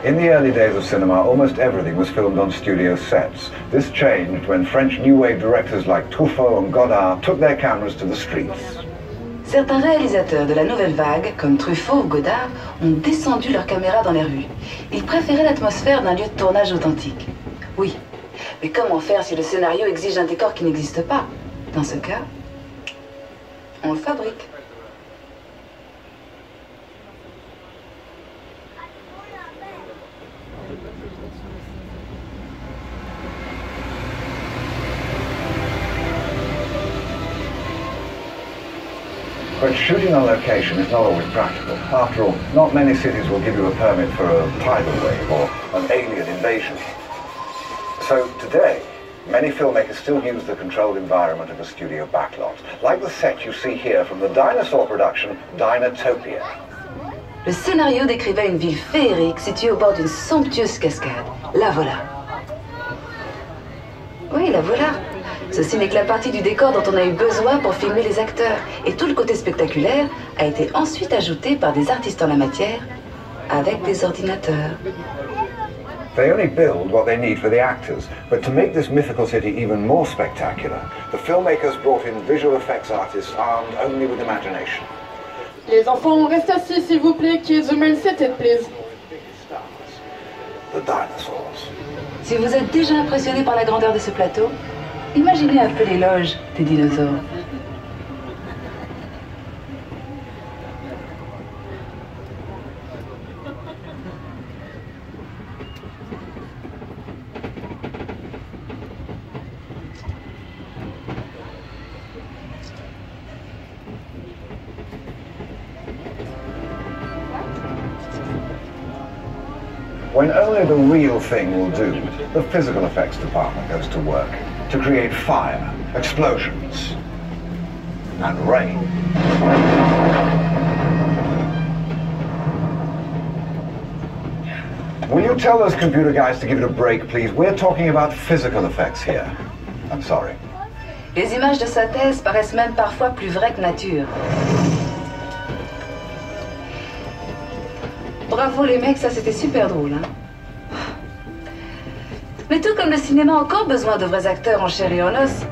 In the early days of cinema, almost everything was filmed on studio sets. This changed when French New Wave directors like Truffaut and Godard took their cameras to the streets. Certains réalisateurs de la nouvelle vague, comme Truffaut ou Godard, ont descendu leurs caméras dans les rues. Ils préféraient l'atmosphère d'un lieu de tournage authentique. Oui, mais comment faire si le scénario exige un décor qui n'existe pas? Dans ce cas, on le fabrique. But shooting on location is not always practical. After all, not many cities will give you a permit for a tidal wave or an alien invasion. So today, many filmmakers still use the controlled environment of a studio backlot, like the set you see here from the dinosaur production Dinotopia. Le scénario décrivait une ville féerique située au bord d'une somptueuse cascade. La voilà. Oui, la voilà. Ceci n'est que la partie du décor dont on a eu besoin pour filmer les acteurs. Et tout le côté spectaculaire a été ensuite ajouté par des artistes en la matière avec des ordinateurs. They only build what they need for the actors, but to make this mythical city even more spectacular, the filmmakers brought in visual effects artists armed only with imagination. Les enfants, restez assis s'il vous plaît, kids, remain seated, please. The dinosaurs. Si vous êtes déjà impressionné par la grandeur de ce plateau, imaginez un peu l'éloge des dinosaures. When only the real thing will do, the physical effects department goes to work to create fire, explosions, and rain. Will you tell those computer guys to give it a break, please? We're talking about physical effects here. I'm sorry. Les images de synthèse paraissent même parfois plus vraies que nature. Bravo les mecs, ça c'était super drôle, hein. Mais tout comme le cinéma a encore besoin de vrais acteurs en chair et en os,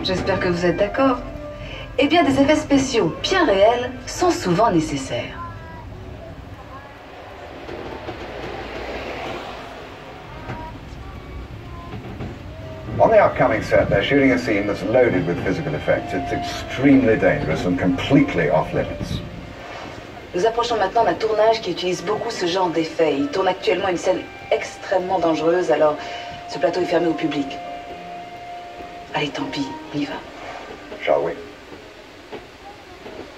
j'espère que vous êtes d'accord, eh bien des effets spéciaux bien réels sont souvent nécessaires. On the upcoming set, they're shooting a scene that's loaded with physical effects. It's extremely dangerous and completely off limits. Nous approchons maintenant d'un tournage qui utilise beaucoup ce genre d'effets. Il tourne actuellement une scène extrêmement dangereuse, alors ce plateau est fermé au public. Allez, tant pis, on y va. Shall we?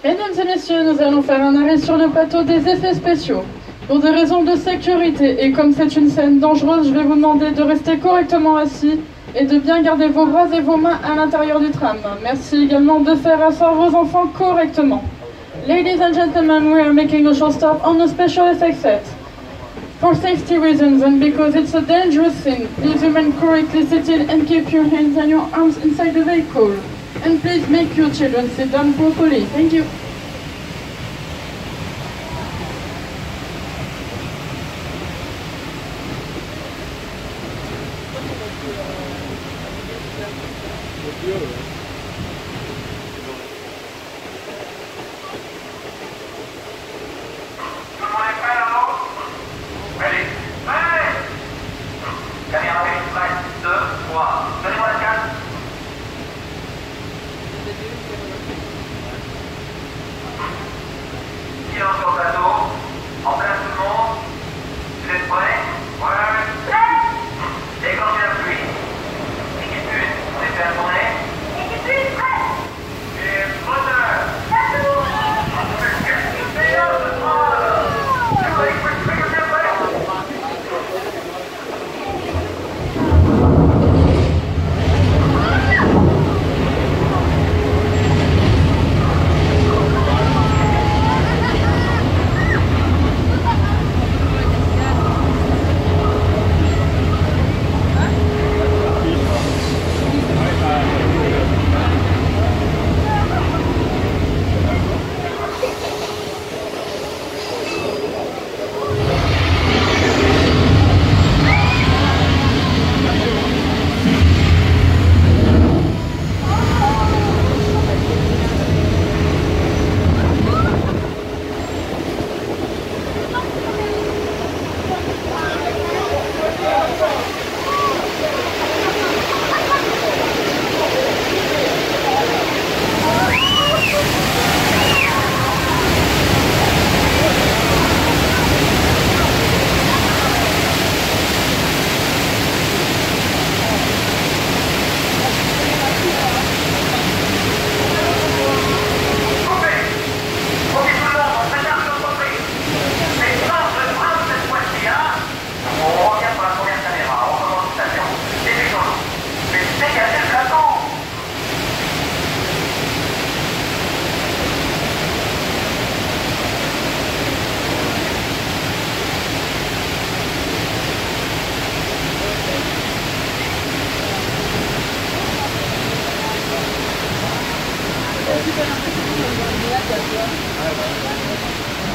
Mesdames et messieurs, nous allons faire un arrêt sur le plateau des effets spéciaux. Pour des raisons de sécurité et comme c'est une scène dangereuse, je vais vous demander de rester correctement assis et de bien garder vos bras et vos mains à l'intérieur du tram. Merci également de faire asseoir vos enfants correctement. Ladies and gentlemen, we are making a short stop on the special effects set. For safety reasons and because it's a dangerous scene, please remain correctly seated and keep your hands and your arms inside the vehicle. And please make your children sit down properly. Thank you.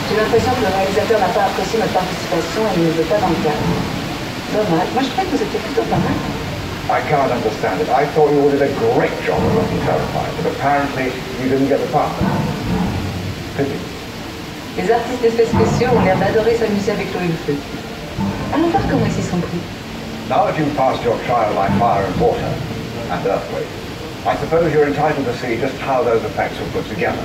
J'ai l'impression que le réalisateur n'a pas apprécié notre participation et ne veut pas dans le cadre. Dommage. Moi, je croyais que vous étiez plutôt pas mal. I can't understand it. I thought you all did a great job of looking terrified, but apparently you didn't get the part. Pity. Les artistes d'effets spéciaux ont l'air d'adorer s'amuser avec l'eau et le feu. Allons voir comment ils s'y sont pris. Now that you've passed your trial by fire and water, and earthquake, I suppose you're entitled to see just how those effects were put together.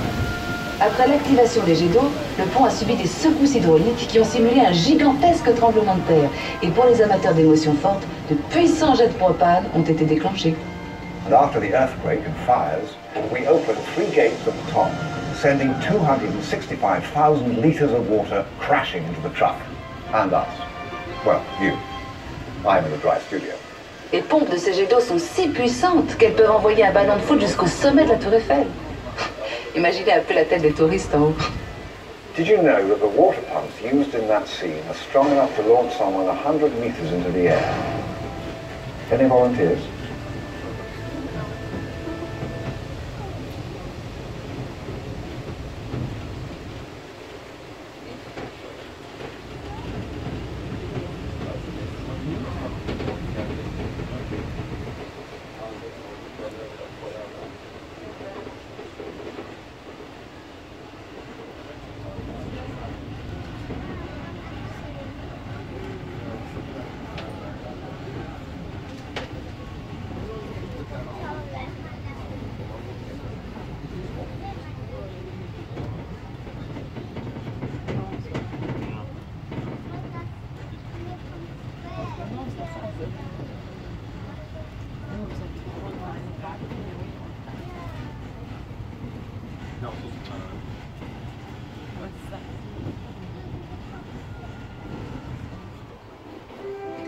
Après l'activation des jets d'eau, le pont a subi des secousses hydrauliques qui ont simulé un gigantesque tremblement de terre. Et pour les amateurs d'émotions fortes, de puissants jets de propane ont été déclenchés. And after the earthquake and fires, we opened 3 gates at the top, sending 265,000 litres of water crashing into the truck. And us. Well, you. I'm in the dry studio. Les pompes de ces jets d'eau sont si puissantes qu'elles peuvent envoyer un ballon de foot jusqu'au sommet de la tour Eiffel. Imaginez un peu la tête des touristes en haut. Did you know that the water pumps used in that scene are strong enough to launch someone 100 meters into the air? Any volunteers?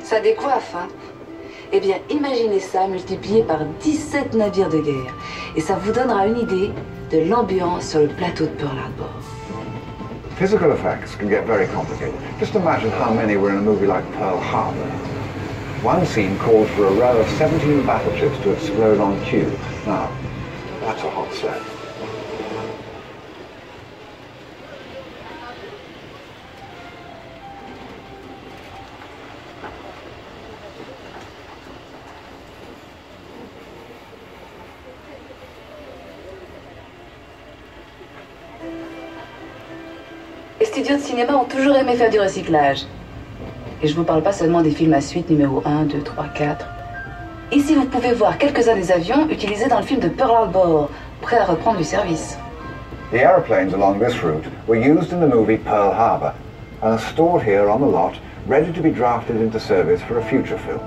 Ça décoiffe, hein? Eh bien, imaginez ça multiplié par 17 navires de guerre. Et ça vous donnera une idée de l'ambiance sur le plateau de Pearl Harbor. Physical effects can get very complicated. Just imagine how many were in a movie like Pearl Harbor. One scene called for a row of 17 battleships to explode on cue. Now, that's a hot set. Les studios de cinéma ont toujours aimé faire du recyclage. Et je vous parle pas seulement des films à suite numéro 1, 2, 3, 4. Ici, vous pouvez voir quelques-uns des avions utilisés dans le film de Pearl Harbor, prêts à reprendre du service. The aeroplanes along this route were used in the movie Pearl Harbor and are stored here on the lot, ready to be drafted into service for a future film.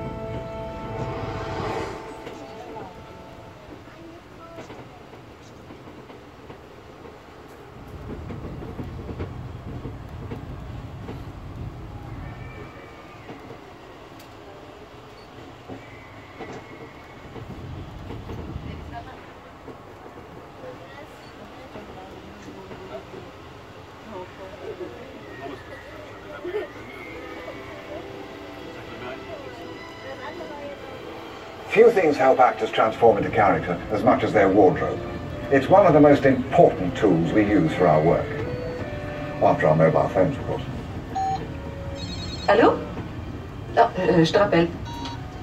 Few things help actors transform into character as much as their wardrobe. It's one of the most important tools we use for our work. After our mobile phones, of course. Allô? Non, je te rappelle.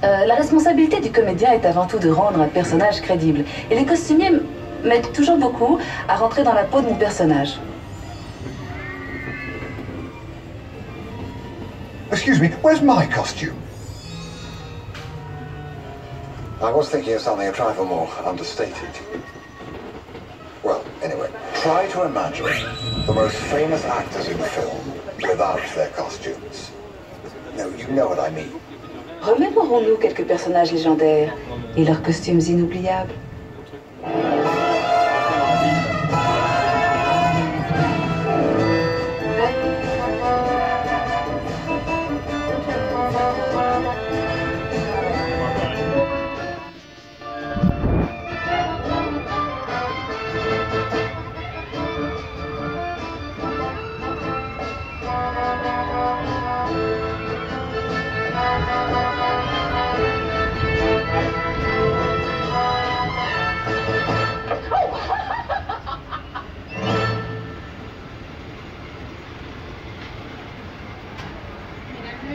La responsabilité du comédien est avant tout de rendre un personnage crédible. Et les costumiers m'aident toujours beaucoup à rentrer dans la peau de mon personnage. Excuse me, where's my costume? I was thinking of something a trifle more understated. Well, anyway, try to imagine the most famous actors in film without their costumes. No, you know what I mean. Remémorons-nous quelques personnages légendaires et leurs costumes inoubliables.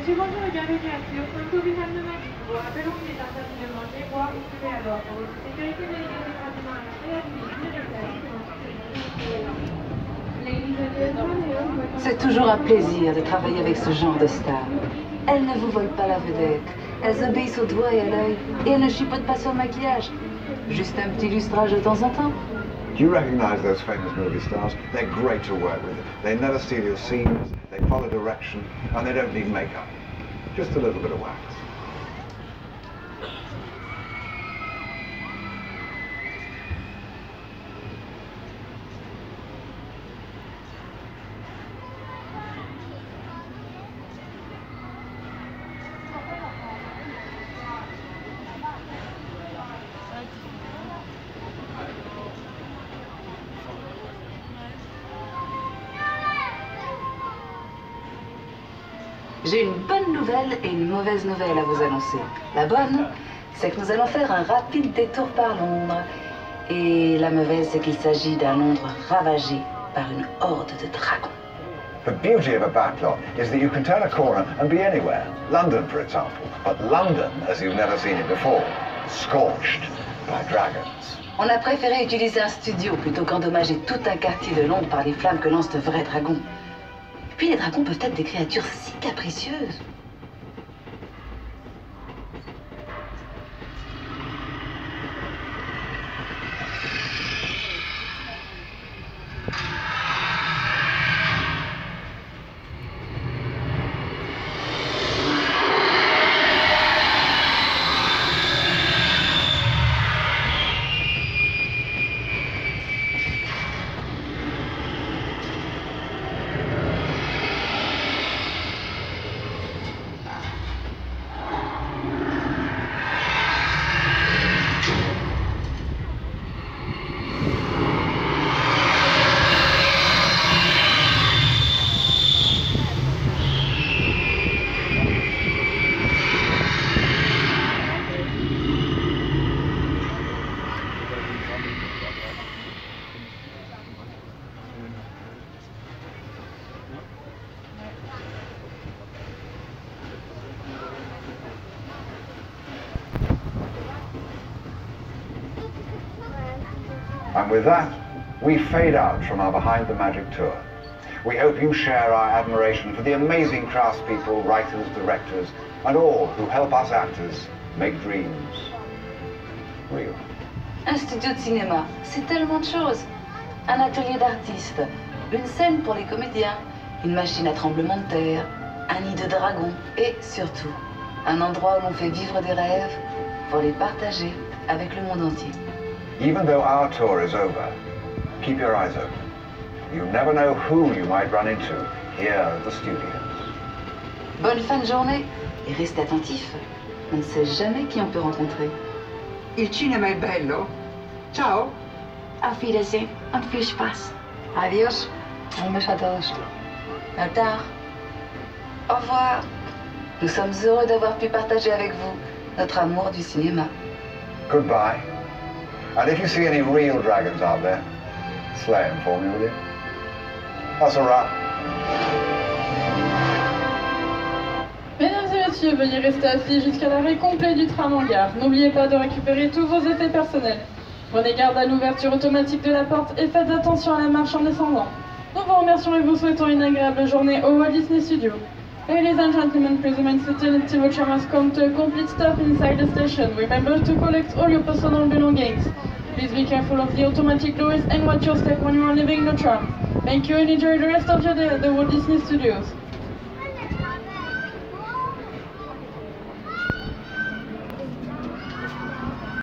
Monsieur, bonjour et bienvenue à Clio. Pour le Covid pneumatique, vous rappelons qu'il est interdit de manger, boire ou fumer à bord. Pour votre sécurité, veuillez garder gratuitement à la C'est toujours un plaisir de travailler avec ce genre de stars. Elles ne vous volent pas la vedette. Elles obéissent au doigt et à l'œil. Et elles ne chipotent pas sur le maquillage. Juste un petit lustrage de temps en temps. Do you recognize those famous movie stars? They're great to work with. They never steal your scenes, they follow direction, and they don't need makeup. Just a little bit of wax. J'ai une bonne nouvelle et une mauvaise nouvelle à vous annoncer. La bonne, c'est que nous allons faire un rapide détour par Londres. Et la mauvaise, c'est qu'il s'agit d'un Londres ravagé par une horde de dragons. The beauty of a backlot is that you can turn a corner and be anywhere. London, for example. But London, as you've never seen it before, scorched by dragons. On a préféré utiliser un studio plutôt qu'endommager tout un quartier de Londres par les flammes que lancent de vrais dragons. Et puis les dragons peuvent être des créatures si capricieuses. And with that, we fade out from our Behind the Magic tour. We hope you share our admiration for the amazing craftspeople, writers, directors, and all who help us actors make dreams real. Un studio de cinéma, c'est tellement de choses. Un atelier d'artistes, une scène pour les comédiens, une machine à tremblement de terre, un nid de dragons et surtout, un endroit où l'on fait vivre des rêves pour les partager avec le monde entier. Even though our tour is over, keep your eyes open. You never know who you might run into here at the studios. Bonne fin de journée et restez attentifs. On ne sait jamais qui on peut rencontrer. Il cinema è bello. Ciao. Auf Wiedersehen und viel Spaß. Adios. Un beso a todos. À tard. Au revoir. Nous sommes heureux d'avoir pu partager avec vous notre amour du cinéma. Goodbye. And if you see any real dragons out there, slay them for me, will you? That's a wrap. Mesdames et messieurs, veuillez rester assis jusqu'à l'arrêt complet du tram en gare. N'oubliez pas de récupérer tous vos effets personnels. Prenez garde à l'ouverture automatique de la porte et faites attention à la marche en descendant. Nous vous remercions et vous souhaitons une agréable journée au Walt Disney Studio. Ladies and gentlemen, please remain seated until the tram has come to a complete stop inside the station. Remember to collect all your personal belongings. Please be careful of the automatic doors and watch your step when you are leaving the tram. Thank you and enjoy the rest of your day at the Walt Disney Studios.